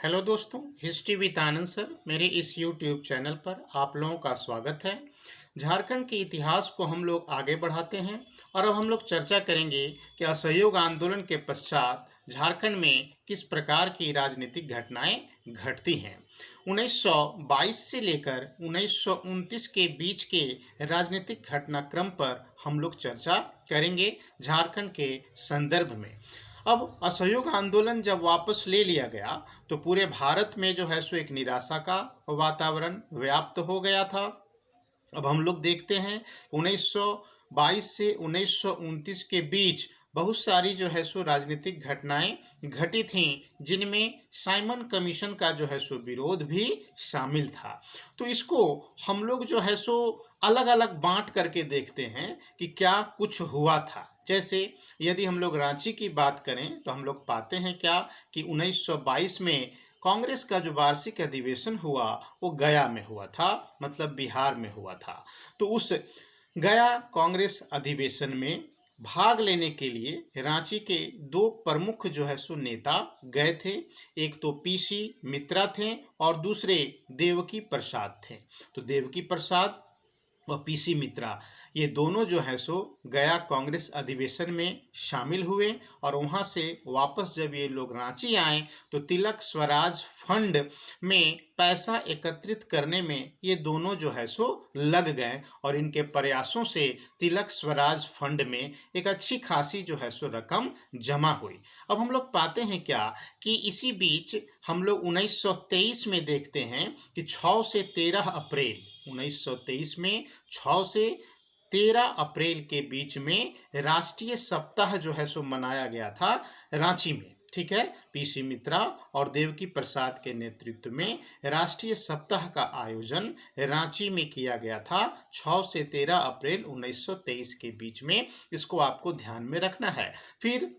Hello दोस्तों, history with Anand sir मेरे इस यूट्यूब चैनल पर आप लोगों का स्वागत है। झारखंड के इतिहास को हम लोग आगे बढ़ाते हैं और अब हम लोग चर्चा करेंगे कि असहयोग आंदोलन के पश्चात झारखंड में किस प्रकार की राजनीतिक घटनाएं घटती हैं। 1922 से लेकर 1929 के बीच के राजनीतिक घटनाक्रम पर हम लोग चर्चा करेंगे झारखंड के संदर्भ में। अब असहयोग आंदोलन जब वापस ले लिया गया तो पूरे भारत में जो है सो एक निराशा का वातावरण व्याप्त हो गया था। अब हम लोग देखते हैं 1922 से 1929 के बीच बहुत सारी जो है सो राजनीतिक घटनाएं घटी थीं, जिनमें साइमन कमीशन का जो है सो विरोध भी शामिल था। तो इसको हम लोग जो है सो अलग अलग बांट करके देखते हैं कि क्या कुछ हुआ था। जैसे यदि हम लोग रांची की बात करें तो हम लोग पाते हैं क्या कि 1922 में कांग्रेस का जो वार्षिक अधिवेशन हुआ वो गया में हुआ था, मतलब बिहार में हुआ था। तो उस गया कांग्रेस अधिवेशन में भाग लेने के लिए रांची के दो प्रमुख जो है सो नेता गए थे। एक तो पीसी मित्रा थे और दूसरे देवकी प्रसाद थे। तो देवकी प्रसाद और पीसी मित्रा ये दोनों जो है सो गया कांग्रेस अधिवेशन में शामिल हुए और वहाँ से वापस जब ये लोग रांची आए तो तिलक स्वराज फंड में पैसा एकत्रित करने में ये दोनों जो है सो लग गए और इनके प्रयासों से तिलक स्वराज फंड में एक अच्छी खासी जो है सो रकम जमा हुई। अब हम लोग पाते हैं क्या कि इसी बीच हम लोग 1923 में देखते हैं कि 6 से 13 अप्रैल 1923 में 6 से 13 अप्रैल के बीच में राष्ट्रीय सप्ताह जो है सो मनाया गया था रांची में। ठीक है, पीसी मित्रा और देवकी प्रसाद के नेतृत्व में राष्ट्रीय सप्ताह का आयोजन रांची में किया गया था 6 से 13 अप्रैल 1923 के बीच में। इसको आपको ध्यान में रखना है। फिर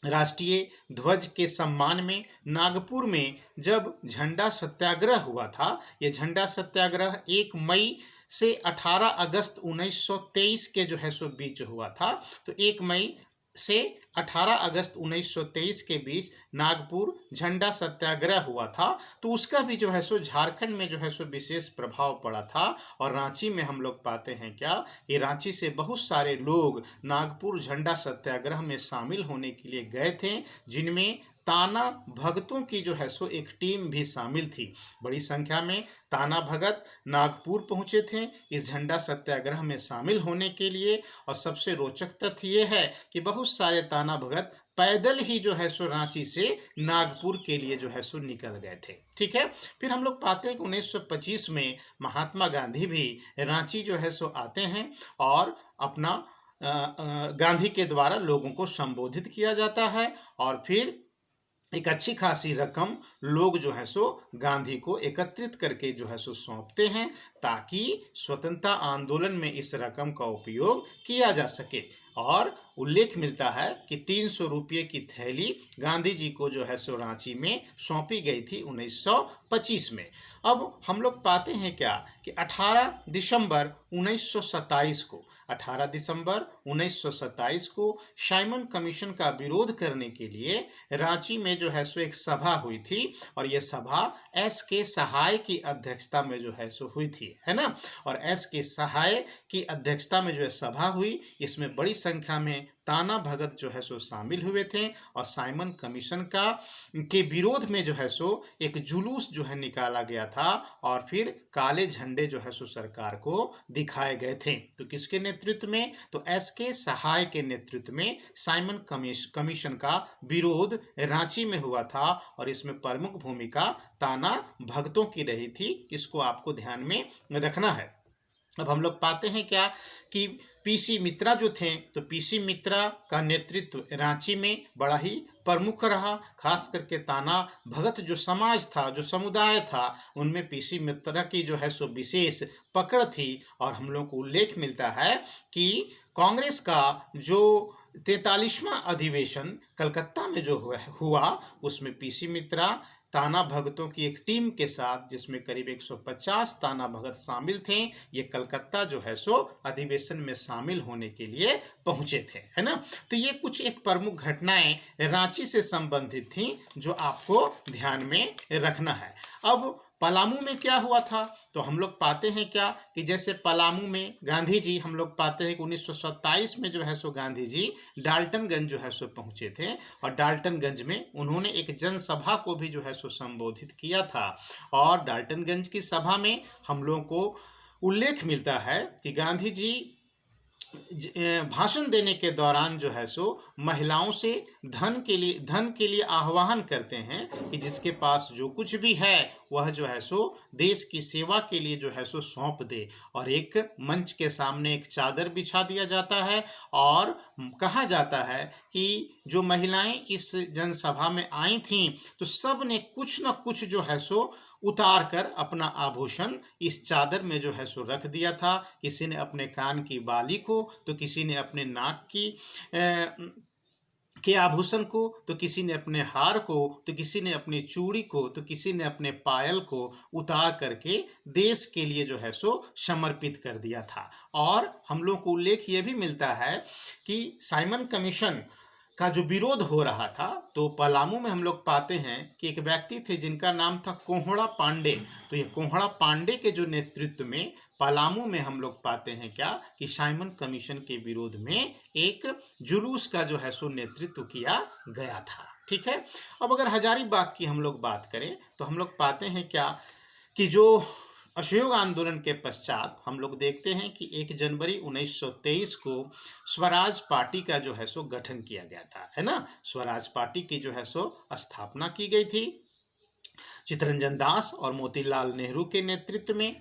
राष्ट्रीय ध्वज के सम्मान में नागपुर में जब झंडा सत्याग्रह हुआ था, ये झंडा सत्याग्रह 1 मई से 18 अगस्त 1923 के जो है सो बीच हुआ था। तो 1 मई से 18 अगस्त 1923 के बीच नागपुर झंडा सत्याग्रह हुआ था। तो उसका भी जो है सो झारखंड में जो है सो विशेष प्रभाव पड़ा था। और रांची में हम लोग पाते हैं क्या, ये रांची से बहुत सारे लोग नागपुर झंडा सत्याग्रह में शामिल होने के लिए गए थे, जिनमें ताना भगतों की जो है सो एक टीम भी शामिल थी। बड़ी संख्या में ताना भगत नागपुर पहुंचे थे इस झंडा सत्याग्रह में शामिल होने के लिए। और सबसे रोचक तथ्य ये है कि बहुत सारे ताना भगत पैदल ही जो है सो रांची से नागपुर के लिए जो है सो निकल गए थे। ठीक है, फिर हम लोग पाते हैं कि 1925 में महात्मा गांधी भी रांची जो है सो आते हैं और अपना गांधी के द्वारा लोगों को संबोधित किया जाता है और फिर एक अच्छी खासी रकम लोग जो है सो गांधी को एकत्रित करके जो है सो सौंपते हैं ताकि स्वतंत्रता आंदोलन में इस रकम का उपयोग किया जा सके। और उल्लेख मिलता है कि 300 रुपये की थैली गांधी जी को जो है सो रांची में सौंपी गई थी 1925 में। अब हम लोग पाते हैं क्या कि 18 दिसंबर 1927 को साइमन कमीशन का विरोध करने के लिए रांची में जो है सो एक सभा हुई थी और यह सभा एस.के. सहाय की अध्यक्षता में जो है सो हुई थी, है ना। और एस.के. सहाय की अध्यक्षता में जो है सभा हुई, इसमें बड़ी संख्या में ताना भगत जो है सो शामिल हुए थे और साइमन कमीशन के विरोध में जो है सो एक जुलूस जो है निकाला गया था और फिर काले झंडे जो है सो सरकार को दिखाए गए थे। तो किसके नेतृत्व में? तो एस.के. सहाय के नेतृत्व में साइमन कमीशन का विरोध रांची में हुआ था और इसमें प्रमुख भूमिका ताना भगतों की रही थी। इसको आपको ध्यान में रखना है। अब हम लोग पाते हैं क्या कि पीसी मित्रा जो थे, तो पीसी मित्रा का नेतृत्व रांची में बड़ा ही प्रमुख रहा। खास करके ताना भगत जो समाज था, जो समुदाय था, उनमें पीसी मित्रा की जो है सो विशेष पकड़ थी। और हम लोग को उल्लेख मिलता है कि कांग्रेस का जो 43वां अधिवेशन कलकत्ता में जो हुआ उसमें पीसी मित्रा ताना भगतों की एक टीम के साथ, जिसमें करीब 150 ताना भगत शामिल थे, ये कलकत्ता जो है सो अधिवेशन में शामिल होने के लिए पहुंचे थे, है ना। तो ये कुछ एक प्रमुख घटनाएं रांची से संबंधित थी जो आपको ध्यान में रखना है। अब पलामू में क्या हुआ था, तो हम लोग पाते हैं क्या कि जैसे पलामू में गांधी जी, हम लोग पाते हैं कि 1927 में जो है सो गांधी जी डाल्टनगंज जो है सो पहुंचे थे, और डाल्टनगंज में उन्होंने एक जनसभा को भी जो है सो संबोधित किया था। और डाल्टनगंज की सभा में हम लोगों को उल्लेख मिलता है कि गांधी जी भाषण देने के दौरान जो है सो महिलाओं से धन के लिए आह्वान करते हैं कि जिसके पास जो कुछ भी है वह जो है सो देश की सेवा के लिए जो है सो सौंप दे। और एक मंच के सामने एक चादर बिछा दिया जाता है और कहा जाता है कि जो महिलाएं इस जनसभा में आई थीं तो सब ने कुछ न कुछ जो है सो उतार कर अपना आभूषण इस चादर में जो है सो रख दिया था। किसी ने अपने कान की बाली को, तो किसी ने अपने नाक के आभूषण को, तो किसी ने अपने हार को, तो किसी ने अपनी चूड़ी को, तो किसी ने अपने पायल को उतार करके देश के लिए जो है सो समर्पित कर दिया था। और हम लोग को उल्लेख ये भी मिलता है कि साइमन कमीशन का जो विरोध हो रहा था, तो पलामू में हम लोग पाते हैं कि एक व्यक्ति थे जिनका नाम था कोहड़ा पांडे। तो ये कोहड़ा पांडे के जो नेतृत्व में पलामू में हम लोग पाते हैं क्या कि साइमन कमीशन के विरोध में एक जुलूस का जो है सो नेतृत्व किया गया था। ठीक है। अब अगर हजारीबाग की हम लोग बात करें तो हम लोग पाते हैं क्या कि जो असहयोग आंदोलन के पश्चात हम लोग देखते हैं कि 1 जनवरी 1923 को स्वराज पार्टी का जो है सो गठन किया गया था, है ना। स्वराज पार्टी की जो है सो स्थापना की गई थी चित्तरंजन दास और मोतीलाल नेहरू के नेतृत्व में।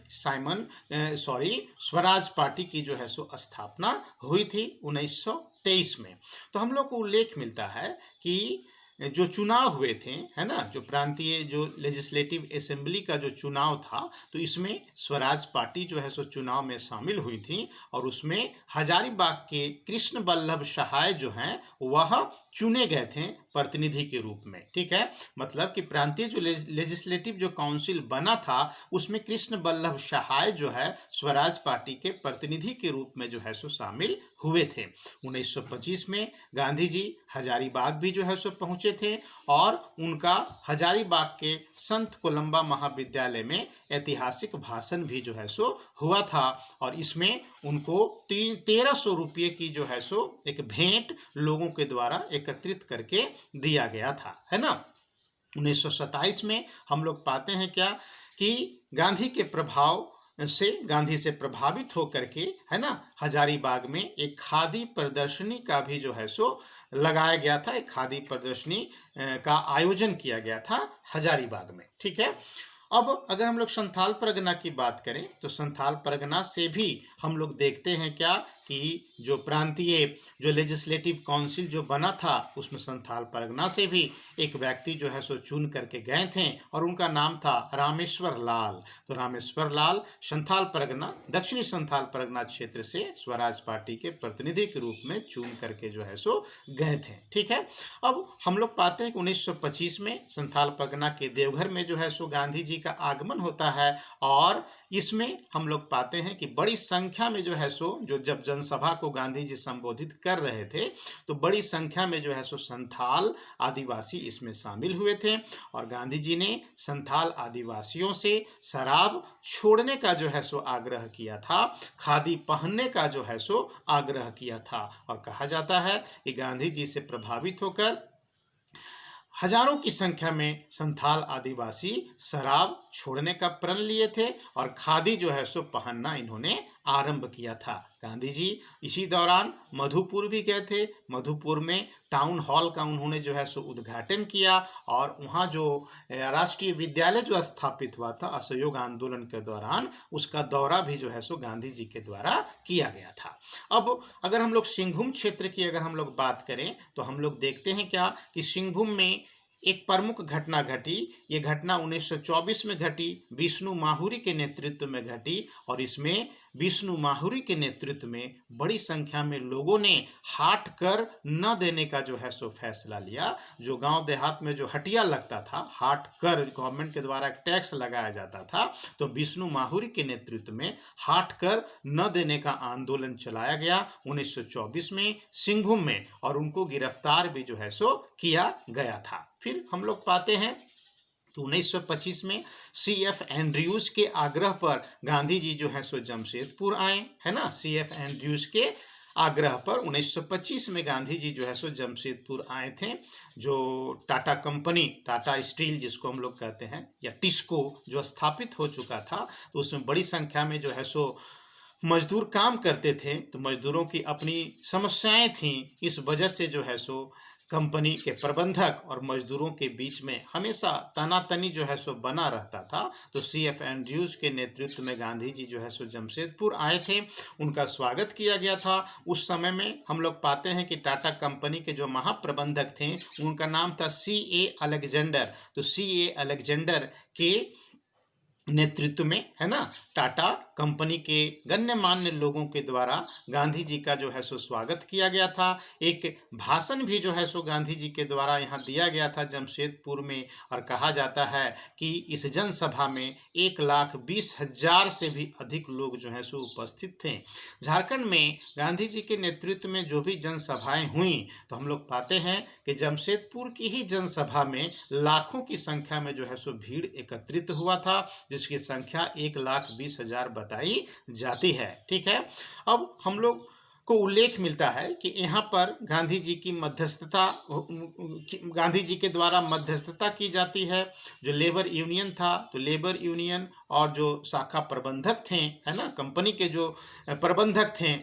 स्वराज पार्टी की जो है सो स्थापना हुई थी 1923 में। तो हम लोग को उल्लेख मिलता है कि जो चुनाव हुए थे, है ना, जो प्रांतीय जो लेजिस्लेटिव असेंबली का जो चुनाव था, तो इसमें स्वराज पार्टी जो है सो चुनाव में शामिल हुई थी और उसमें हजारीबाग के कृष्ण वल्लभ सहाय जो हैं वह चुने गए थे प्रतिनिधि के रूप में। ठीक है। मतलब कि प्रांतीय जो लेजिस्लेटिव जो काउंसिल बना था उसमें कृष्ण वल्लभ सहाय जो है स्वराज पार्टी के प्रतिनिधि के रूप में जो है सो शामिल हुए थे। 1925 में गांधी जी हजारीबाग भी जो है सो पहुंचे थे और उनका हजारीबाग के संत कोलंबा महाविद्यालय में ऐतिहासिक भाषण भी जो है सो हुआ था और इसमें उनको 1300 रुपये की जो है सो एक भेंट लोगों के द्वारा एकत्रित करके दिया गया था, है ना। 1927 में हम लोग पाते हैं क्या कि गांधी से प्रभावित होकर के, है ना, हजारीबाग में एक खादी प्रदर्शनी का भी जो है सो लगाया गया था। एक खादी प्रदर्शनी का आयोजन किया गया था हजारीबाग में। ठीक है। अब अगर हम लोग संथाल परगना की बात करें तो संथाल परगना से भी हम लोग देखते हैं क्या कि जो प्रांतीय जो लेजिस्लेटिव काउंसिल जो बना था उसमें संथाल परगना से भी एक व्यक्ति जो है सो चुन करके गए थे और उनका नाम था रामेश्वर लाल। तो रामेश्वर लाल संथाल परगना, दक्षिणी संथाल परगना क्षेत्र से स्वराज पार्टी के प्रतिनिधि के रूप में चुन करके जो है सो गए थे। ठीक है। अब हम लोग पाते हैं कि 1925 में संथाल परगना के देवघर में जो है सो गांधी जी का आगमन होता है और इसमें हम लोग पाते हैं कि बड़ी संख्या में जो है सो जब जनसभा को गांधी जी संबोधित कर रहे थे तो बड़ी संख्या में जो है सो संथाल आदिवासी इसमें शामिल हुए थे और गांधी जी ने संथाल आदिवासियों से शराब छोड़ने का जो है सो आग्रह किया था, खादी पहनने का जो है सो आग्रह किया था और कहा जाता है कि गांधी जी से प्रभावित होकर हजारों की संख्या में संथाल आदिवासी शराब छोड़ने का प्रण लिए थे और खादी जो है सो पहनना इन्होंने आरंभ किया था। गांधी जी इसी दौरान मधुपुर भी गए थे। मधुपुर में टाउन हॉल का उन्होंने जो है सो उद्घाटन किया और वहाँ जो राष्ट्रीय विद्यालय जो स्थापित हुआ था असहयोग आंदोलन के दौरान उसका दौरा भी जो है सो गांधी जी के द्वारा किया गया था। अब अगर हम लोग सिंहभूम क्षेत्र की अगर हम लोग बात करें तो हम लोग देखते हैं क्या कि सिंहभूम में एक प्रमुख घटना घटी। ये घटना 1924 में घटी, विष्णु माहुरी के नेतृत्व में घटी और इसमें विष्णु माहुरी के नेतृत्व में बड़ी संख्या में लोगों ने हाट कर न देने का जो है सो फैसला लिया। जो गांव देहात में जो हटिया लगता था, हाट कर गवर्नमेंट के द्वारा टैक्स लगाया जाता था, तो विष्णु माहुरी के नेतृत्व में हाट कर न देने का आंदोलन चलाया गया 1924 में सिंहभूम में, और उनको गिरफ्तार भी जो है सो किया गया था। फिर हम लोग पाते हैं कि 1925 में CF एंड्रयूज के आग्रह पर गांधी जी जो है सो जमशेदपुर आए, है ना। CF एंड्रयूज के आग्रह पर 1925 में गांधी जी जो है सो जमशेदपुर आए थे। जो टाटा कंपनी, टाटा स्टील जिसको हम लोग कहते हैं, या टिस्को, जो स्थापित हो चुका था, तो उसमें बड़ी संख्या में जो है सो मजदूर काम करते थे। तो मजदूरों की अपनी समस्याएं थीं, इस वजह से जो है सो कंपनी के प्रबंधक और मजदूरों के बीच में हमेशा तनातनी जो है सो बना रहता था। तो CF एंड्रयूज के नेतृत्व में गांधी जी जो है सो जमशेदपुर आए थे, उनका स्वागत किया गया था। उस समय में हम लोग पाते हैं कि टाटा कंपनी के जो महाप्रबंधक थे उनका नाम था CA अलेक्जेंडर। तो CA अलेक्जेंडर के नेतृत्व में, है ना, टाटा कंपनी के गण्यमान्य लोगों के द्वारा गांधी जी का जो है सो स्वागत किया गया था। एक भाषण भी जो है सो गांधी जी के द्वारा यहाँ दिया गया था जमशेदपुर में, और कहा जाता है कि इस जनसभा में 1,20,000 से भी अधिक लोग जो है सो उपस्थित थे। झारखंड में गांधी जी के नेतृत्व में जो भी जनसभाएं हुई, तो हम लोग पाते हैं कि जमशेदपुर की ही जनसभा में लाखों की संख्या में जो है सो भीड़ एकत्रित हुआ था, जिसकी संख्या 1,20,000 बताई जाती है। ठीक है, अब हम लोग को उल्लेख मिलता है कि यहाँ पर गांधी जी की मध्यस्थता, गांधी जी के द्वारा मध्यस्थता की जाती है। जो लेबर यूनियन था, तो लेबर यूनियन और जो शाखा प्रबंधक थे, है ना, कंपनी के जो प्रबंधक थे,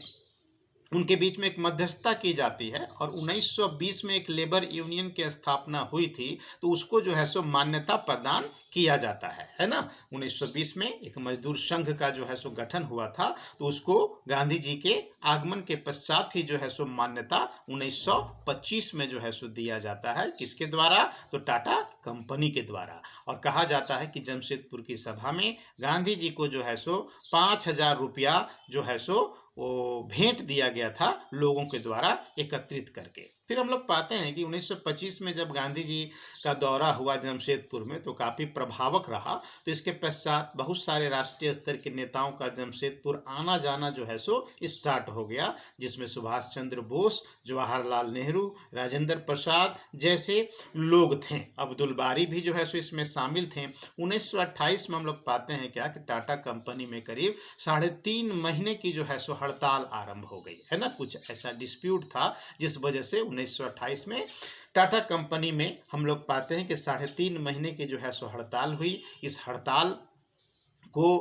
उनके बीच में एक मध्यस्थता की जाती है। और 1920 में एक लेबर यूनियन की स्थापना हुई थी, तो उसको जो है सो मान्यता प्रदान किया जाता है ना। 1920 में एक मजदूर संघ का जो है सो गठन हुआ था, तो उसको गांधी जी के आगमन के पश्चात ही जो है सो मान्यता 1925 में जो है सो दिया जाता है। किसके द्वारा? तो टाटा कंपनी के द्वारा। और कहा जाता है कि जमशेदपुर की सभा में गांधी जी को जो है सो 5,000 रुपया जो है सो वो भेंट दिया गया था लोगों के द्वारा एकत्रित करके। फिर हम लोग पाते हैं कि 1925 में जब गांधी जी का दौरा हुआ जमशेदपुर में, तो काफ़ी प्रभावक रहा। तो इसके पश्चात बहुत सारे राष्ट्रीय स्तर के नेताओं का जमशेदपुर आना जाना जो है सो स्टार्ट हो गया, जिसमें सुभाष चंद्र बोस, जवाहरलाल नेहरू, राजेंद्र प्रसाद जैसे लोग थे। अब्दुल बारी भी जो है सो इसमें शामिल थे। 1928 में हम लोग पाते हैं क्या कि टाटा कंपनी में करीब 3.5 महीने की जो है सो हड़ताल आरंभ हो गई, है ना। कुछ ऐसा डिस्प्यूट था जिस वजह से 1928 में टाटा कंपनी में हम लोग पाते हैं कि 3.5 महीने की जो है सो हड़ताल हुई। इस हड़ताल को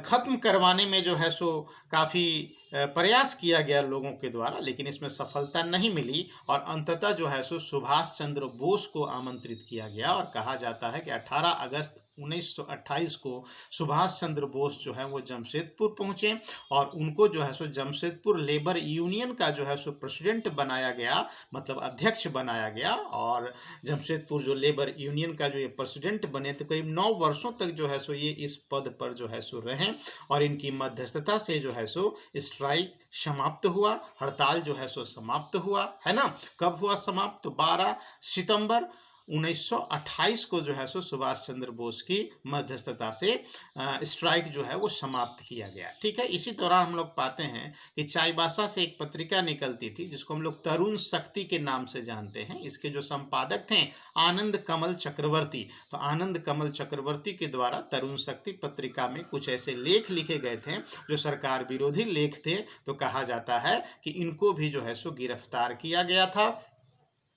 खत्म करवाने में जो है सो काफ़ी प्रयास किया गया लोगों के द्वारा, लेकिन इसमें सफलता नहीं मिली। और अंततः जो है सो सुभाष चंद्र बोस को आमंत्रित किया गया, और कहा जाता है कि 18 अगस्त 1928 को सुभाष चंद्र बोस जो है वो जमशेदपुर पहुंचे, और उनको जो है सो जमशेदपुर लेबर यूनियन का जो है सो प्रेसिडेंट बनाया गया, मतलब अध्यक्ष बनाया गया। और जमशेदपुर जो लेबर यूनियन का जो ये प्रेसिडेंट बने, तो करीब 9 वर्षों तक जो है सो ये इस पद पर जो है सो रहे, और इनकी मध्यस्थता से जो है सो स्ट्राइक समाप्त हुआ, हड़ताल जो है सो समाप्त हुआ, है ना। कब हुआ समाप्त? तो 12 सितंबर 1928 को जो है सो सुभाष चंद्र बोस की मध्यस्थता से स्ट्राइक जो है वो समाप्त किया गया। ठीक है, इसी दौरान हम लोग पाते हैं कि चाईबासा से एक पत्रिका निकलती थी जिसको हम लोग तरुण शक्ति के नाम से जानते हैं। इसके जो संपादक थे आनंद कमल चक्रवर्ती। तो आनंद कमल चक्रवर्ती के द्वारा तरुण शक्ति पत्रिका में कुछ ऐसे लेख लिखे गए थे जो सरकार विरोधी लेख थे। तो कहा जाता है कि इनको भी जो है सो गिरफ्तार किया गया था।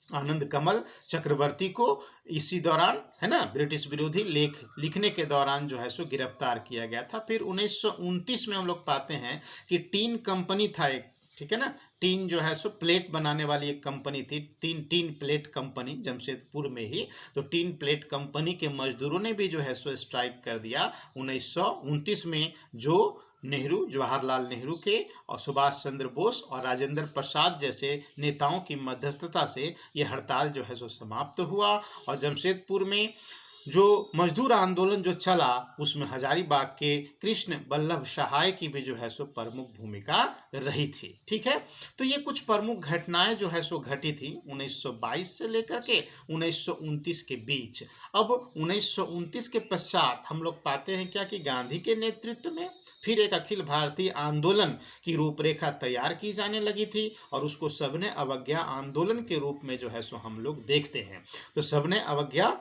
आनंद कमल चक्रवर्ती को इसी दौरान, है ना, ब्रिटिश विरोधी लेख लिखने के दौरान जो है सो गिरफ्तार किया गया था। फिर 1929 में हम लोग पाते हैं कि टीन कंपनी था एक, ठीक है ना, टीन जो है सो प्लेट बनाने वाली एक कंपनी थी, टीन प्लेट कंपनी जमशेदपुर में ही। तो टीन प्लेट कंपनी के मजदूरों ने भी जो है सो स्ट्राइक कर दिया 1929 में, जो नेहरू, जवाहरलाल नेहरू के और सुभाष चंद्र बोस और राजेंद्र प्रसाद जैसे नेताओं की मध्यस्थता से ये हड़ताल जो है सो समाप्त हुआ। और जमशेदपुर में जो मजदूर आंदोलन जो चला उसमें हजारीबाग के कृष्ण वल्लभ सहाय की भी जो है सो प्रमुख भूमिका रही थी। ठीक है, तो ये कुछ प्रमुख घटनाएं जो है सो घटी थी 1922 से लेकर के 1929 के बीच। अब 1929 के पश्चात हम लोग पाते हैं क्या कि गांधी के नेतृत्व में फिर एक अखिल भारतीय आंदोलन की रूपरेखा तैयार की जाने लगी थी और उसको सबने अवज्ञा आंदोलन के रूप में जो है सो हम लोग देखते हैं। तो सबने अवज्ञा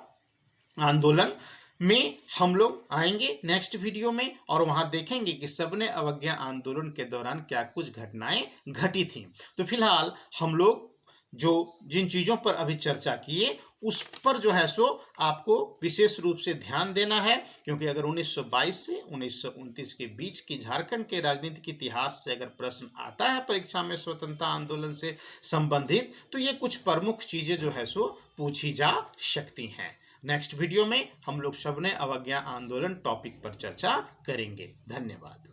आंदोलन में हम लोग आएंगे नेक्स्ट वीडियो में और वहां देखेंगे कि सबने अवज्ञा आंदोलन के दौरान क्या कुछ घटनाएं घटी थी। तो फिलहाल हम लोग जो जिन चीज़ों पर अभी चर्चा किए उस पर जो है सो आपको विशेष रूप से ध्यान देना है, क्योंकि अगर 1922 से 1929 के बीच की झारखंड के राजनीतिक इतिहास से अगर प्रश्न आता है परीक्षा में स्वतंत्रता आंदोलन से संबंधित, तो ये कुछ प्रमुख चीज़ें जो है सो पूछी जा सकती हैं। नेक्स्ट वीडियो में हम लोग सबने अवज्ञा आंदोलन टॉपिक पर चर्चा करेंगे। धन्यवाद।